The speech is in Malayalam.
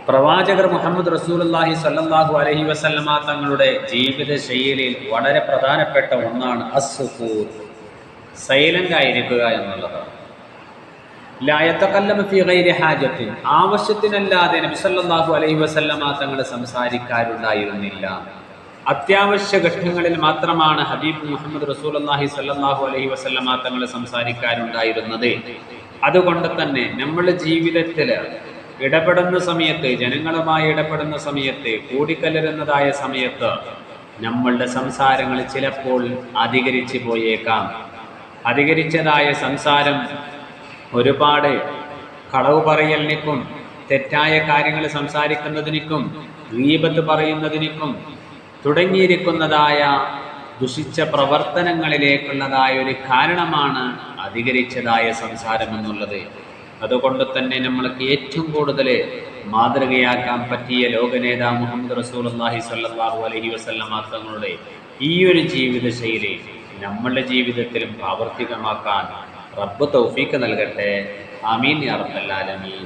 പ്രവാചകർ മുഹമ്മദ് റസൂലുള്ളാഹി സ്വല്ലല്ലാഹു അലൈഹി വസല്ലമ തങ്ങളുടെ ജീവിത ശൈലിയിൽ വളരെ പ്രധാനപ്പെട്ട ഒന്നാണ് അസ്സുകൂത്ത്, സൈലന്റ് ആയിരിക്കുക എന്നുള്ളതാണ്. ലാ യതകല്ലമു ഫീ ഗൈരി ഹാജത്തിൻ, ആവശ്യത്തിനല്ലാതെ നബി സല്ലല്ലാഹു അലൈഹി വസല്ലമ തങ്ങൾ സംസാരിക്കാറുണ്ടായിരുന്നില്ല. അത്യാവശ്യ ഘട്ടങ്ങളിൽ മാത്രമാണ് ഹബീബ് മുഹമ്മദ് റസൂലുള്ളാഹി സ്വല്ലല്ലാഹു അലൈഹി വസല്ലമ തങ്ങൾ സംസാരിക്കാറുണ്ടായിരുന്നത്. അതുകൊണ്ട് തന്നെ നമ്മുടെ ജീവിതത്തിൽ ഇടപെടുന്ന സമയത്ത്, ജനങ്ങളുമായി ഇടപെടുന്ന സമയത്ത്, കൂടിക്കലരുന്നതായ സമയത്ത് നമ്മളുടെ സംസാരങ്ങൾ ചിലപ്പോൾ അധികരിച്ചു പോയേക്കാം. അധികരിച്ചതായ സംസാരം ഒരുപാട് കളവ് പറയലിനും തെറ്റായ കാര്യങ്ങൾ സംസാരിക്കുന്നതിനും ഗീബത്ത് പറയുന്നതിനും തുടങ്ങിയിരിക്കുന്നതായ ദുഷിച്ച പ്രവർത്തനങ്ങളിലേക്കുള്ളതായ ഒരു കാരണമാണ് അധികരിച്ചതായ സംസാരം എന്നുള്ളത്. അതുകൊണ്ട് തന്നെ നമ്മൾക്ക് ഏറ്റവും കൂടുതൽ മാതൃകയാക്കാൻ പറ്റിയ ലോകനേതാ മുഹമ്മദ് റസൂലുള്ളാഹി സ്വല്ലല്ലാഹു അലൈഹി വസല്ലമ തങ്ങളുടെ ഈ ഒരു ജീവിത ശൈലി നമ്മളുടെ ജീവിതത്തിലും പ്രാവർത്തികമാക്കാൻ റബ്ബ് തൗഫീഖ് നൽകട്ടെ. ആമീൻ യാ റബ്ബൽ ആലമീൻ.